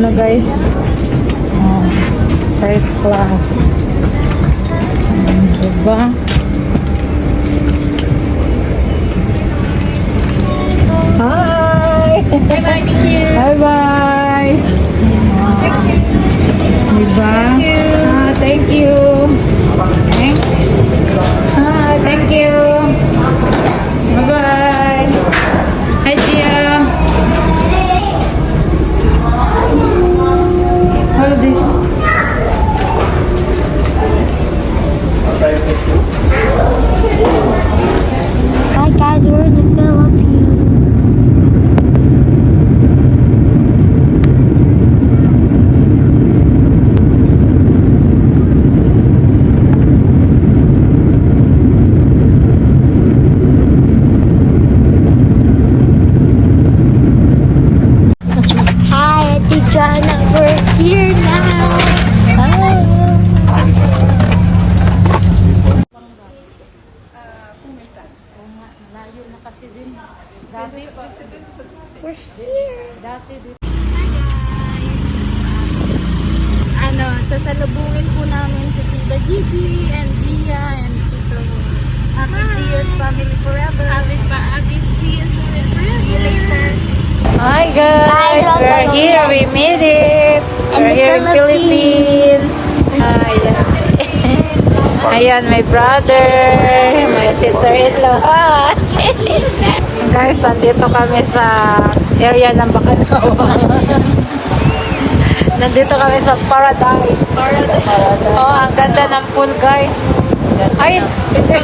ano guys. Oh, first class. Diba? Hi! Bye-bye, thank you. Bye-bye! Diba? Thank you. Thank you. Bye-bye. Hi, Gia. How is this? Hi guys, we're in the Philippines. Hi, Ate Jana, we're here now. We're here. Ano, sasalubungin po namin si Tita Gigi and Gia and Tito Happy Gia's family forever. Happy Gia's family forever. See you later. Hi guys, Hi, we're welcome here. back. We made it. We're the here in Philippines. Ayan. Ayan, my brother, my sister-in-law. Guys, nandito kami sa area ng Bacalao. Nandito kami sa Paradise. Oh, ang ganda ng pool, guys. Ay, hindi.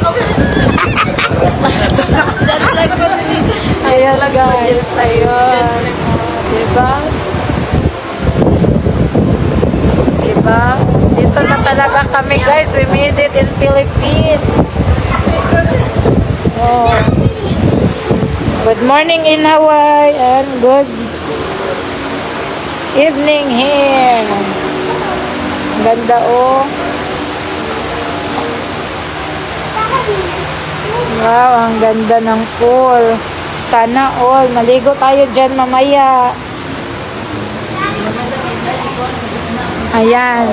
Ayan, guys. Ayun. Diba? Diba? Dito na talaga kami, guys. We made it in Philippines. Oh. Good morning in Hawaii and good evening here. Ang ganda, oh. Wow, ang ganda ng pool. Sana all. Maligo tayo dyan mamaya. Ayan.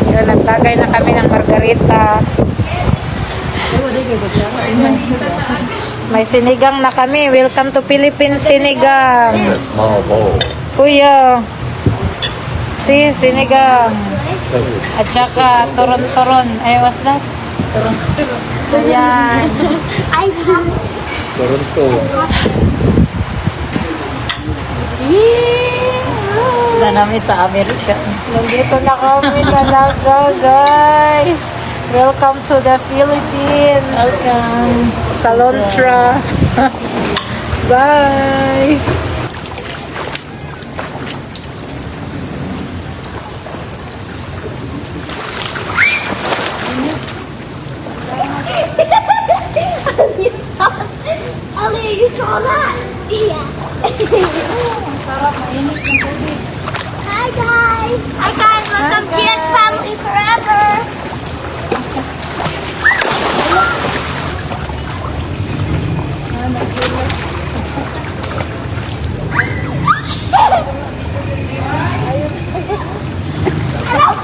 Yun, nagtagay na kami ng margarita. May sinigang na kami. Welcome to Philippines Sinigang. It's a small bowl. Kuya. Si sinigang. At saka toron-toron. Ay, what's that? Toron-toron. Ayan. Toronto. Sila namin sa Amerika. Nandito na kami talaga, guys. Welcome to the Philippines. Welcome. Salontra. Bye. Ali, you saw that? Yeah. Hi guys. Hi guys, welcome to Gia's family forever.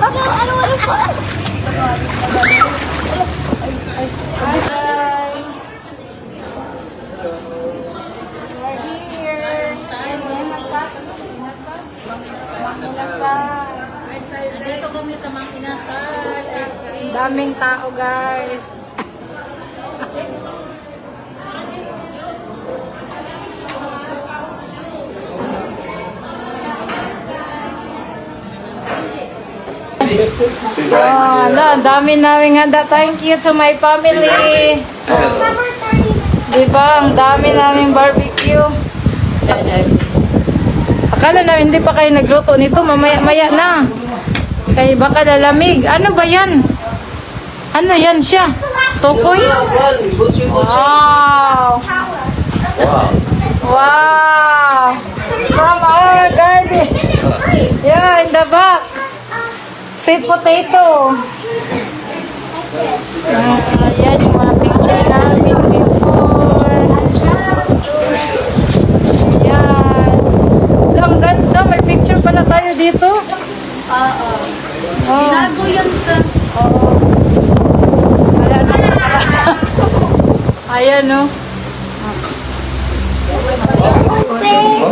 I don't want to put. Dito kami sa Mang Inasal. Daming tao, guys. Oh, ang dami namin handa. Thank you to my family. Diba? Ang dami namin barbecue. Akala na hindi pa kayo nagluto nito. Mamaya-maya na. Kaya baka lalamig. Ano ba yan? Ano yan siya? Tokoy? Wow! Wow! From our garden. Yeah, in the back. Sweet potato. Ayan yung mga picture namin before. Ayan. Ang ganda. May picture pala tayo dito. Oo. Oh. Binago yan siya. Oo. Wala na. Ayan, no? Wait.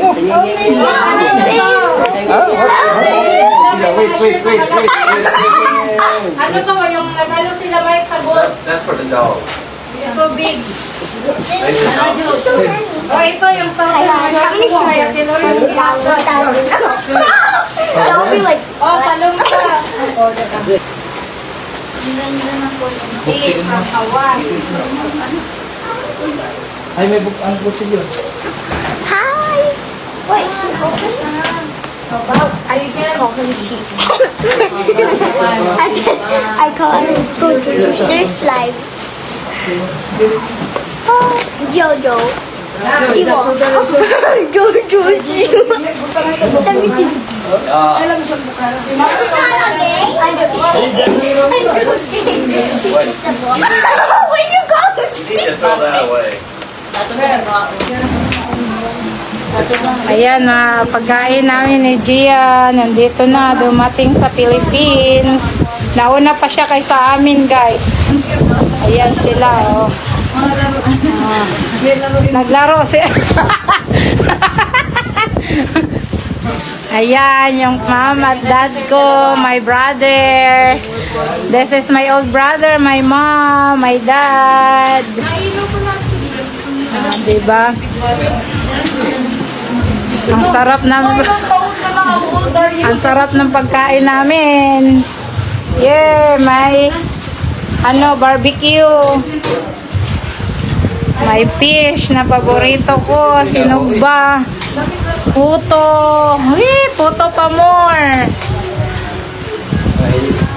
Ano to? Yung nagalo sila Mike sa goals. That's for the dog. It's so big. Nice to Oh, ito yung sa kaya tinuro yung ginasa. Don't be like, Oh, salong ka. From Hawaii. Ay, may ang kutsilyo. hi. Wait, I call him sheep. I call him good. There's slime. Oh, Jojo. Simo. Jojo, Simo. Let me see. I'm joking. When you go, You need to throw that away. Ayan, mga pagkain namin ni Gia. Nandito na, dumating sa Philippines. Nauna pa siya kaysa amin, guys. Ayan sila, oh. Naglaro siya. Ayan, yung mom at dad ko, my brother. This is my old brother, my mom, my dad. Diba? Ang sarap namin. Ang sarap ng pagkain namin. Yeah, may barbecue. May fish na paborito ko, sinugba. Puto. Puto pa more.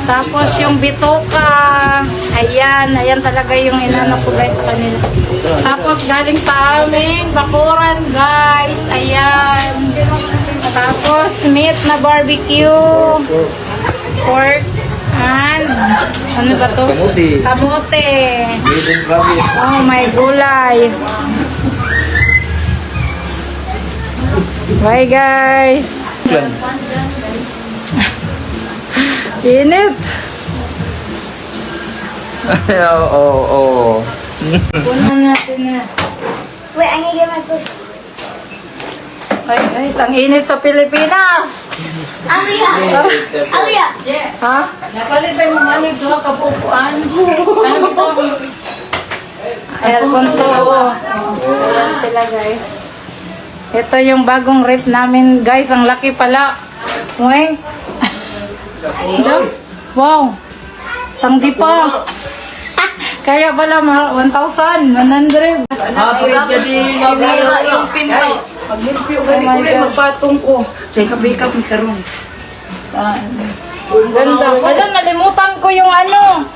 Tapos yung bituka. Ayan talaga yung inano ko guys sa kanila. Tapos galing sa aming bakuran guys. Ayan. Tapos meat na barbecue. Pork. And ano ba to? Kamuti. Kamote. Hidden rabbit. Oh, may gulay. Bye guys. Init. Oo. Punan natin na. Wait, I need to get my push. Ay guys, ang init sa Pilipinas. Alia. Alia. Ha? Nakalitan mo mami doon kapupuan. Ano ito? Alfonso. Ayan sila guys. Ito yung bagong rip namin guys. Ang laki pala. Uy. Wow. Sangdi pa. Kaya pala 1,100. Sinira yung pinto. Paglimpyo gani ko rin magpatong ko. Say kabikap ni karon. Ganda. Alam, nalimutan ko yung ano.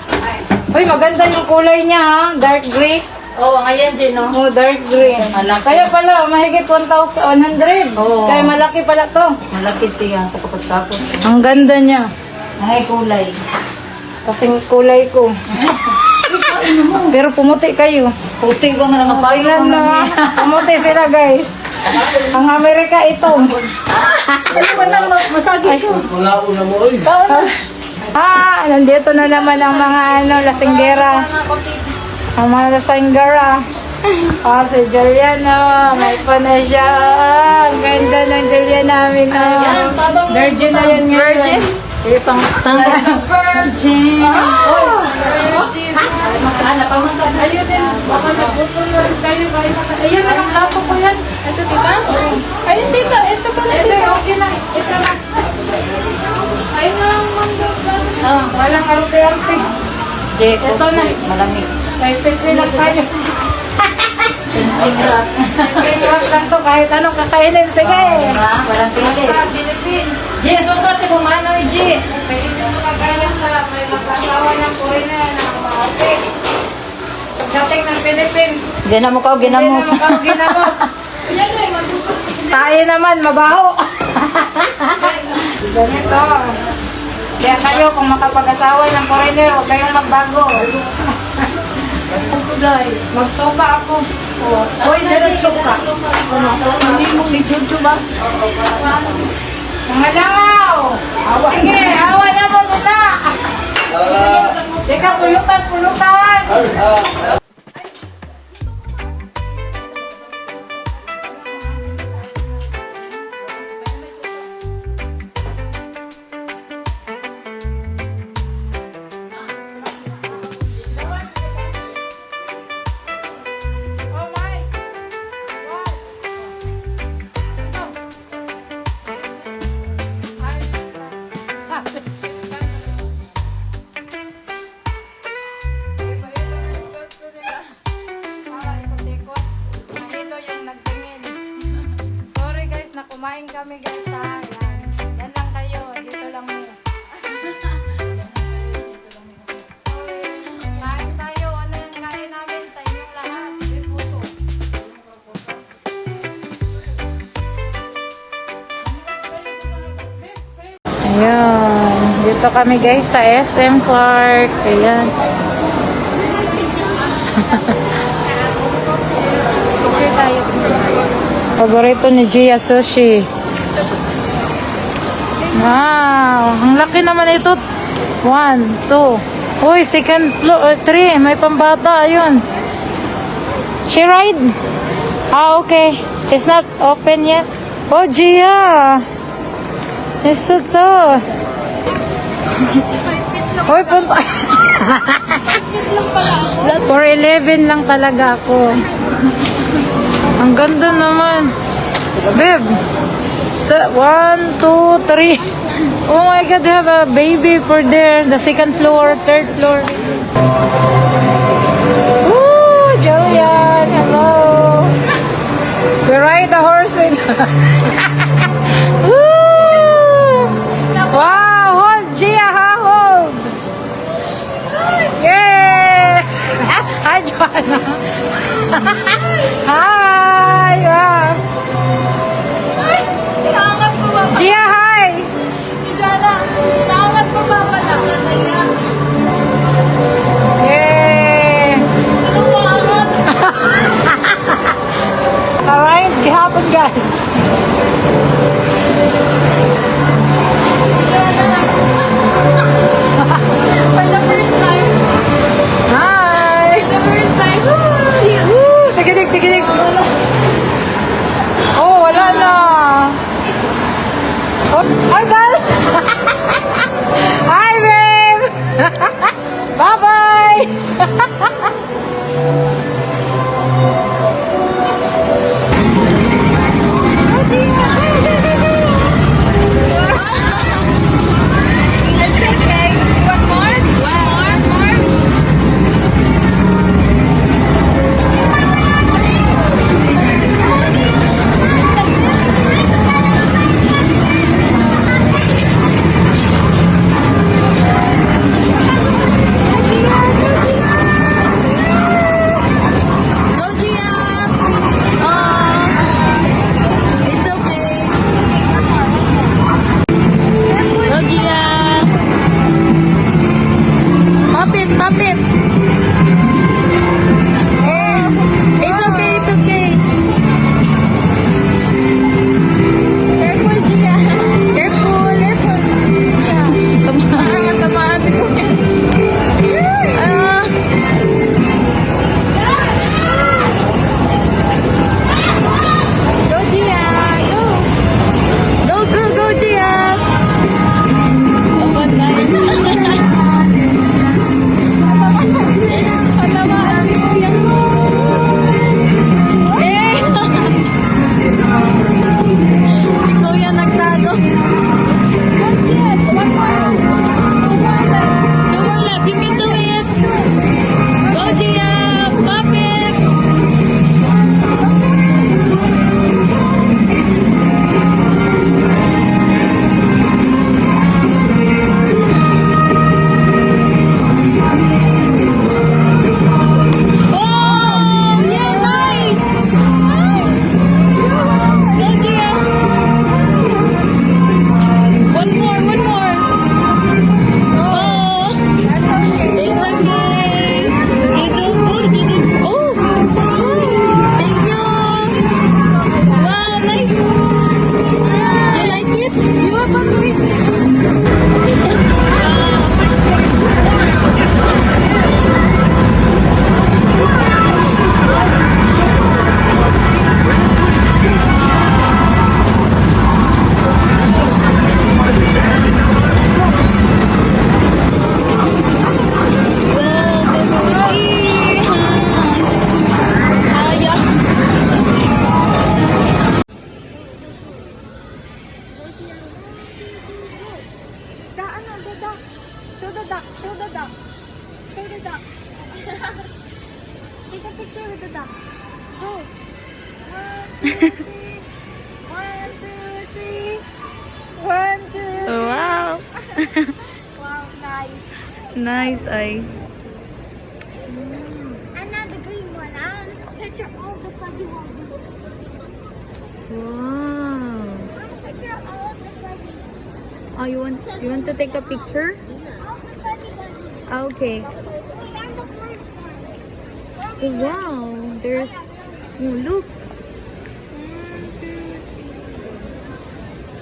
Uy, maganda yung kulay niya ha. Dark gray. Oo, ngayon din, no? Oh, dark green. Malaki. Kaya pala, mahigit 1,100. Oo. Kaya malaki pala to. Malaki siya sa kapagtapon. Ang ganda niya. Ay, kulay. Kasing kulay ko. Pero pumuti kayo. Puti ba nga mga payo? Tingnan mo ha. Pumuti sila guys. Ang Amerika ito. Ano ba nang masagi ko? Wala ko na mo. Oy. Nandito na naman ang mga lasinggera. Ang mga lasinggera. Si Juliana. May pa na siya. Ang ganda ng Juliana namin. Virgin na yan ngayon. Virgin? Pang Virgin. Napamangkat. Ayun din. Baka nagpupulor kayo. Ayun na ang lapo ko yan. Ito, tita? Ayun, tita. Ito pala, Ito, tita. okay na. Ito na. Ayun na ang mangga. Walang arte-arte. Ito na. Malamig. Kaya simple lang tayo. Simple rock. Simple lang to. Kahit anong kakainin. Sige. Diba? Walang pili. Sa Philippines. G, suka si Bumanoy, G. Pwede na magkaya sa may mag-asawa ng Corina na mga pagdating ng Philippines. Ginamo ka o ginamos. Hindi naman kami ginamos. Tayo naman, mabaho. Ganito. Kaya kayo, kung makapag-asawa ng foreigner, huwag kayong magbago. Day. Magsoka ako. Hoy, diretso ka. Hindi mo ni Jojo ba? Mga langaw. Sige, awa na mo nila. Sige, pulutan. Oh my. Sorry guys, na kumain kami guys ha. Yan lang kayo, dito lang niyo. Sorry, kain tayo. Ano yung kain namin sa inyong lahat? Puso. Ayan, dito kami guys sa SM Park. Ayan. Picture tayo. Paborito ni Gia sushi. Wow, ang laki naman ito. 1, 2. Uy, second floor, 3. May pambata, ayun. She ride? Ah, okay. It's not open yet. Oh, Gia. Ito to. Uy, punta. 4'11 lang talaga ako. Ang ganda naman. Babe. 1, 2, 3. Oh my God, they have a baby for there. The second floor, third floor. Woo, Julian. Hello. We ride the horse in. Woo. Wow, hold Gia, ha, hold. Yeah. Hi, Joanna. Hi. Wow. Naangat mo ba? Gia, hi. Ijana, naangat mo ba pala? Yeah. Anong maangat? Alright, gihapon guys. For the first time. Hi. For the first time. Woo, tigidig. Oh, wala na. Oh, hi, Dal. Hi, babe. Bye-bye. It's okay. One more? One more? Go, Gia! It's okay. Go, Gia! Pop it! It's okay. Careful, Gia! Careful! Tamaan si Kuya. Go, Gia! Go, Gia! Show the duck. Show the duck. Show the duck. Take a picture with the duck. Go. 1, 2, 3. 1, 2, 3. 1, 2. Wow. Wow, nice. Nice ay. And now the green one. I'll picture all the fuzzy ones. Wow. I'll picture all the fuzzy ones. Oh, you want to take a picture? All the fuzzy ones. Okay. Wait, and the orange one. Oh, wow. There's oh, look.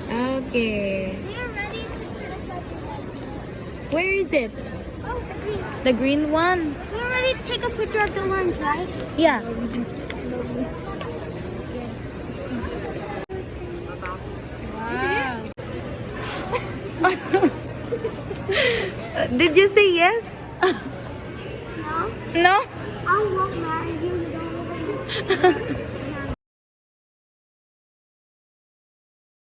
Okay. We are ready to picture the fuzzy ones. Where is it? Oh, the green. The green one? We're ready to take a picture of the ones, right? Yeah. Wow. Did you say yes? No. No? I won't marry you. You don't live in